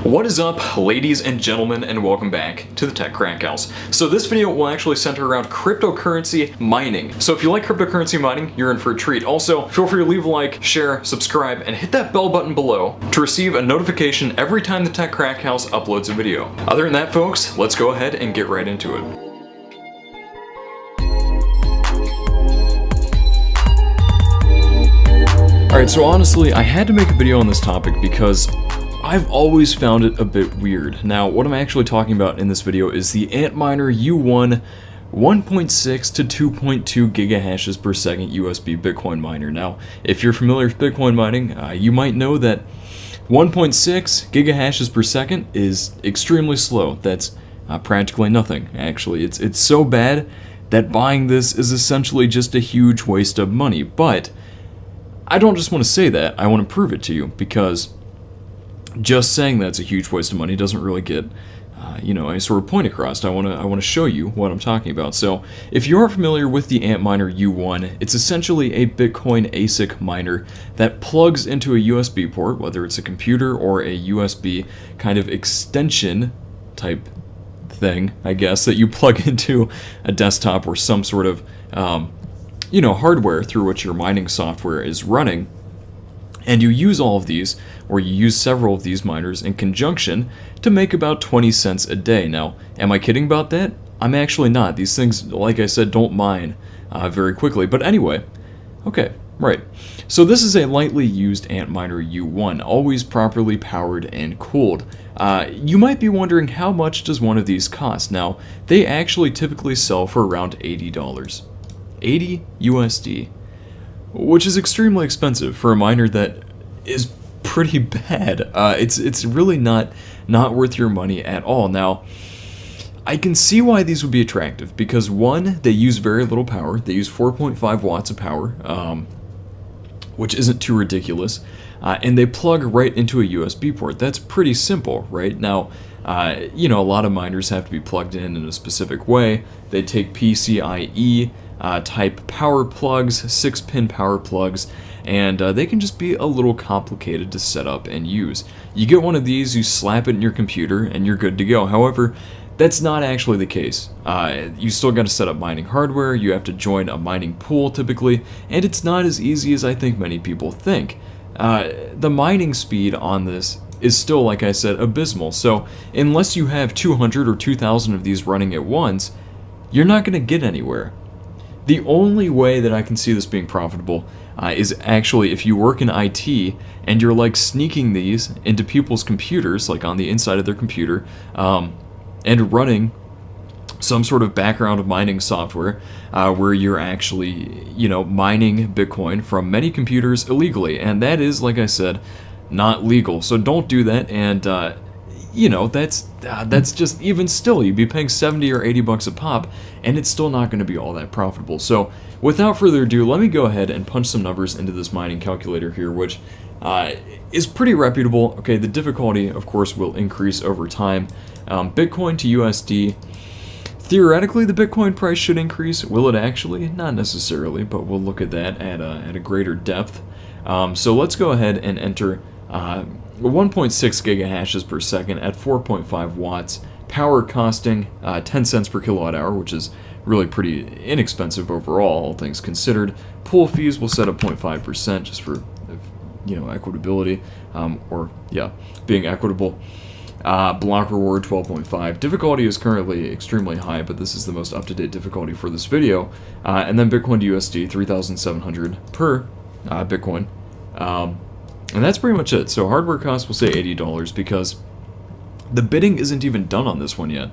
What is up, ladies and gentlemen, and welcome back to the Tech Crack House. So this video will actually center around cryptocurrency mining. So if you like cryptocurrency mining, you're in for a treat. Also, feel free to leave a like, share, subscribe, and hit that bell button below to receive a notification every time the Tech Crack House uploads a video. Other than that, folks, let's go ahead and get right into it. Alright, so honestly, I had to make a video on this topic because I've always found it a bit weird. Now, what I'm actually talking about in this video is the Antminer U1 1.6 to 2.2 gigahashes per second USB Bitcoin miner. Now, if you're familiar with Bitcoin mining, you might know that 1.6 gigahashes per second is extremely slow. That's practically nothing, actually. It's so bad that buying this is essentially just a huge waste of money. But I don't just want to say that, I want to prove it to you, because just saying that's a huge waste of money doesn't really get, a sort of point across. I want to show you what I'm talking about. So, if you aren't familiar with the Antminer U1, it's essentially a Bitcoin ASIC miner that plugs into a USB port, whether it's a computer or a USB kind of extension type thing, I guess, that you plug into a desktop or some sort of, hardware through which your mining software is running. And you use all of these, or you use several of these miners in conjunction to make about 20 cents a day. Now, am I kidding about that? I'm actually not. These things, like I said, don't mine very quickly. But anyway, okay, right. So this is a lightly used Antminer U1, always properly powered and cooled. You might be wondering, how much does one of these cost? Now, they actually typically sell for around $80. 80 USD. Which is extremely expensive for a miner that is pretty bad. It's really not worth your money at all. Now, I can see why these would be attractive, because one, they use very little power. They use 4.5 watts of power, which isn't too ridiculous, and they plug right into a USB port. That's pretty simple, right? Now, a lot of miners have to be plugged in a specific way. They take PCIe type power plugs, 6-pin power plugs, and they can just be a little complicated to set up and use. You get one of these, you slap it in your computer, and you're good to go. However, that's not actually the case. You still got to set up mining hardware, you have to join a mining pool typically, and it's not as easy as I think many people think. The mining speed on this is still, like I said, abysmal. So unless you have 200 or 2,000 of these running at once, you're not going to get anywhere. The only way that I can see this being profitable is actually if you work in IT and you're like sneaking these into people's computers, like on the inside of their computer, and running some sort of background of mining software where you're actually, mining Bitcoin from many computers illegally. And that is, like I said, not legal. So don't do that. And, that's just, even still, you'd be paying 70 or 80 bucks a pop, and it's still not going to be all that profitable. So without further ado, let me go ahead and punch some numbers into this mining calculator here, which is pretty reputable. Okay, the difficulty, of course, will increase over time. Bitcoin to USD. Theoretically, the Bitcoin price should increase. Will it actually? Not necessarily, but we'll look at that at a greater depth. So let's go ahead and enter 1.6 gigahashes per second at 4.5 watts. Power costing 10 cents per kilowatt hour, which is really pretty inexpensive overall, all things considered. Pool fees will set at 0.5% just for, equitability, being equitable. Block reward 12.5. Difficulty is currently extremely high, but this is the most up-to-date difficulty for this video. And then Bitcoin to USD 3,700 per Bitcoin. And that's pretty much it. So hardware costs, we'll say $80, because the bidding isn't even done on this one yet.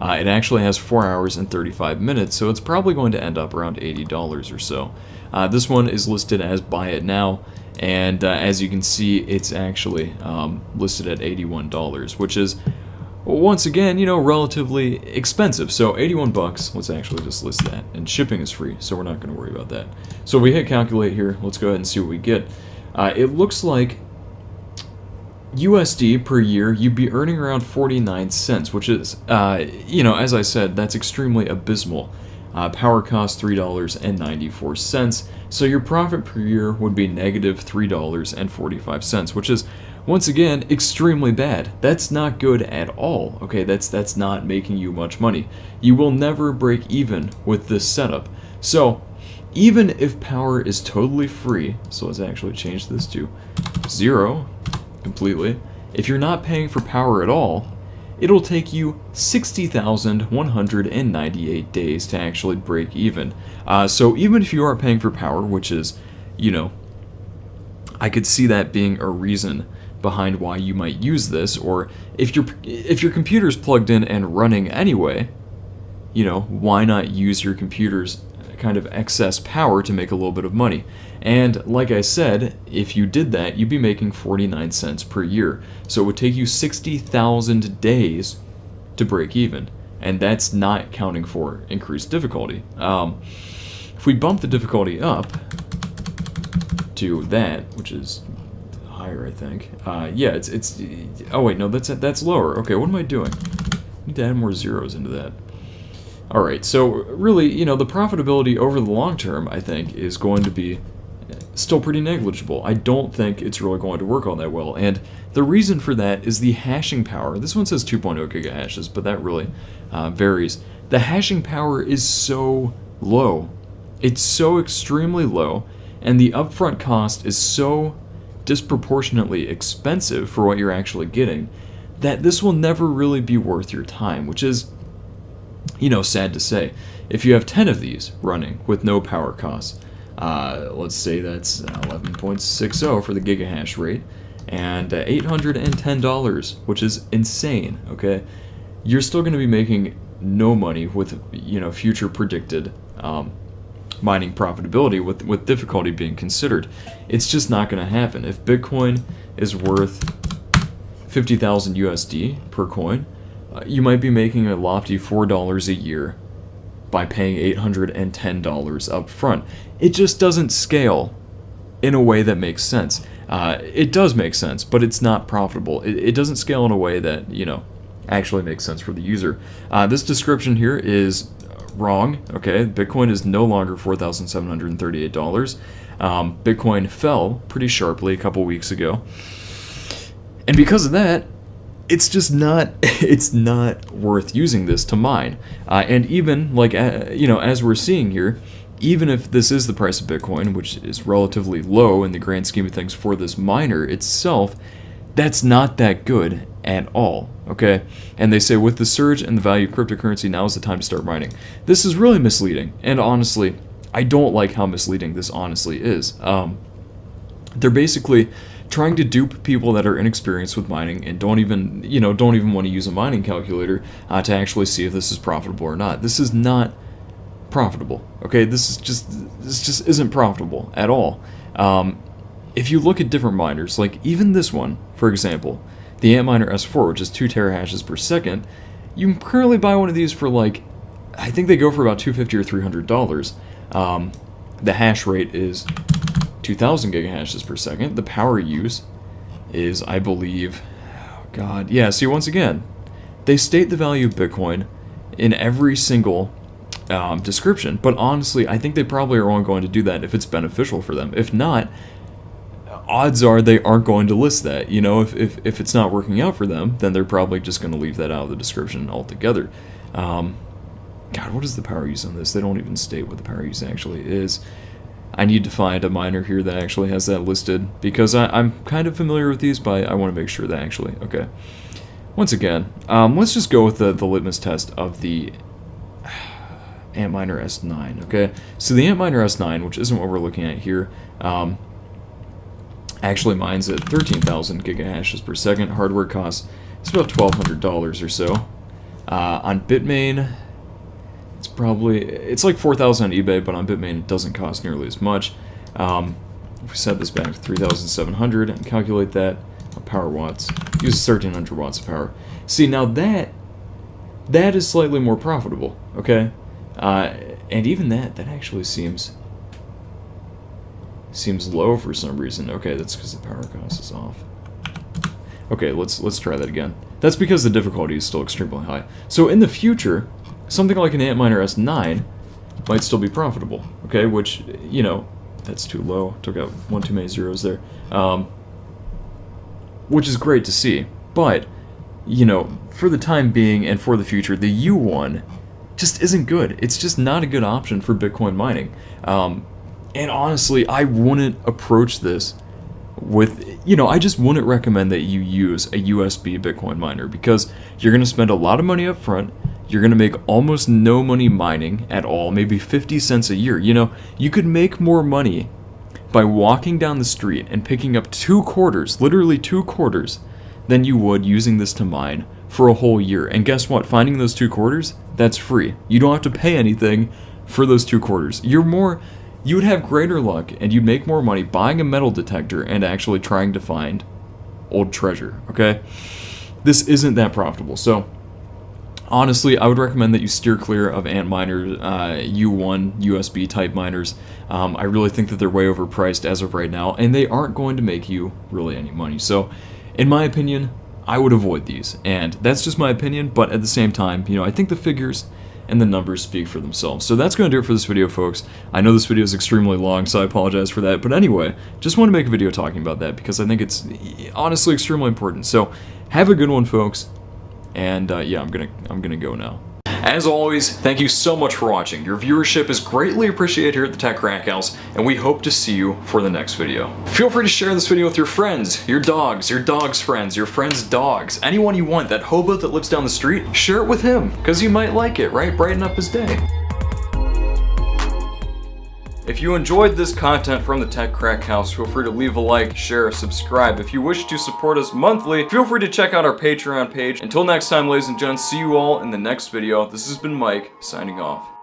It actually has 4 hours and 35 minutes, so it's probably going to end up around $80 or so. This one is listed as buy it now, and as you can see, it's actually listed at $81, which is, once again, relatively expensive. So 81 bucks, let's actually just list that, and shipping is free, so we're not going to worry about that. So we hit calculate here, let's go ahead and see what we get. It looks like USD per year, you'd be earning around 49 cents, which is, as I said, that's extremely abysmal. Power cost $3.94, so your profit per year would be negative $3.45, which is Once again, extremely bad. That's not good at all, okay? That's not making you much money. You will never break even with this setup. So, even if power is totally free, so let's actually change this to 0 completely. If you're not paying for power at all, it'll take you 60,198 days to actually break even. So even if you are paying for power, which is, you know, I could see that being a reason behind why you might use this, or if your computer's plugged in and running anyway, you know, why not use your computer's kind of excess power to make a little bit of money? And like I said, if you did that, you'd be making 49 cents per year. So it would take you 60,000 days to break even, and that's not counting for increased difficulty. If we bump the difficulty up to that, which is higher, I think. Yeah, it's. Oh wait, no, that's lower. Okay, what am I doing? I need to add more zeros into that. All right, so really, you know, the profitability over the long term, I think, is going to be still pretty negligible. I don't think it's really going to work all that well, and the reason for that is the hashing power. This one says 2.0 gigahashes, but that really varies. The hashing power is so low. It's so extremely low, and the upfront cost is so disproportionately expensive for what you're actually getting that this will never really be worth your time, which is, you know, sad to say. If you have 10 of these running with no power costs, let's say that's 11.60 for the gigahash rate, and $810, which is insane, okay? You're still going to be making no money with, you know, future predicted mining profitability with difficulty being considered. It's just not going to happen. If Bitcoin is worth 50,000 USD per coin, you might be making a lofty $4 a year by paying $810 up front. It just doesn't scale in a way that makes sense. It does make sense, but it's not profitable. It doesn't scale in a way that, you know, actually makes sense for the user. This description here is wrong, okay? Bitcoin is no longer $4,738. Bitcoin fell pretty sharply a couple weeks ago. And because of that, it's just not, it's not worth using this to mine. And even, like, you know, as we're seeing here, even if this is the price of Bitcoin, which is relatively low in the grand scheme of things for this miner itself, that's not that good at all, okay? And they say with the surge and the value of cryptocurrency, now is the time to start mining. This is really misleading, and honestly, I don't like how misleading this honestly is. They're basically trying to dupe people that are inexperienced with mining and don't even want to use a mining calculator to actually see if this is profitable or not. This is not profitable, okay? This just isn't profitable at all. If you look at different miners, like even this one, for example, the Antminer S4, which is 2 terahashes per second, you can currently buy one of these for, like, I think they go for about $250 or $300. The hash rate is 2,000 gigahashes per second. The power use is, I believe, oh God, yeah, see, once again, they state the value of Bitcoin in every single description, but honestly, I think they probably are only going to do that if it's beneficial for them. If not, odds are they aren't going to list that. You know, if it's not working out for them, then they're probably just going to leave that out of the description altogether. God, what is the power use on this? They don't even state what the power use actually is. I need to find a miner here that actually has that listed, because I'm kind of familiar with these, but I want to make sure that actually, okay. Once again, let's just go with the litmus test of the Antminer S9, okay? So the Antminer S9, which isn't what we're looking at here, actually mines at 13,000 gigahashes per second. Hardware costs, it's about $1,200 or so. On Bitmain, it's like 4,000 on eBay, but on Bitmain it doesn't cost nearly as much. If we set this back to 3,700 and calculate that, power watts, uses 1,300 watts of power. See, now that is slightly more profitable, okay? And even that actually seems low for some reason. Okay, that's because the power cost is off. Okay, let's try that again. That's because the difficulty is still extremely high. So in the future, something like an Antminer S9 might still be profitable, okay? Which, you know, that's too low. Took out one too many zeros there. which is great to see. But, you know, for the time being and for the future, the U1 just isn't good. It's just not a good option for Bitcoin mining. And honestly, I wouldn't approach this with, you know, I just wouldn't recommend that you use a USB Bitcoin miner, because you're going to spend a lot of money up front. You're going to make almost no money mining at all, maybe 50 cents a year. You know, you could make more money by walking down the street and picking up 2 quarters, literally 2 quarters, than you would using this to mine for a whole year. And guess what? Finding those 2 quarters, that's free. You don't have to pay anything for those 2 quarters. You would have greater luck, and you'd make more money buying a metal detector and actually trying to find old treasure, okay? This isn't that profitable. So honestly, I would recommend that you steer clear of Antminer U1 USB type miners. I really think that they're way overpriced as of right now, and they aren't going to make you really any money. So in my opinion, I would avoid these. And that's just my opinion, but at the same time, you know, I think the figures and the numbers speak for themselves. So that's going to do it for this video, folks. I know this video is extremely long, so I apologize for that. But anyway, just want to make a video talking about that because I think it's honestly extremely important. So have a good one, folks. And yeah, I'm gonna go now. As always, thank you so much for watching. Your viewership is greatly appreciated here at the Tech Crack House, and we hope to see you for the next video. Feel free to share this video with your friends, your dog's friends, your friends' dogs, anyone you want. That hobo that lives down the street, share it with him, because you might like it, right? Brighten up his day. If you enjoyed this content from the Tech Crack House, feel free to leave a like, share, subscribe. If you wish to support us monthly, feel free to check out our Patreon page. Until next time, ladies and gents, see you all in the next video. This has been Mike, signing off.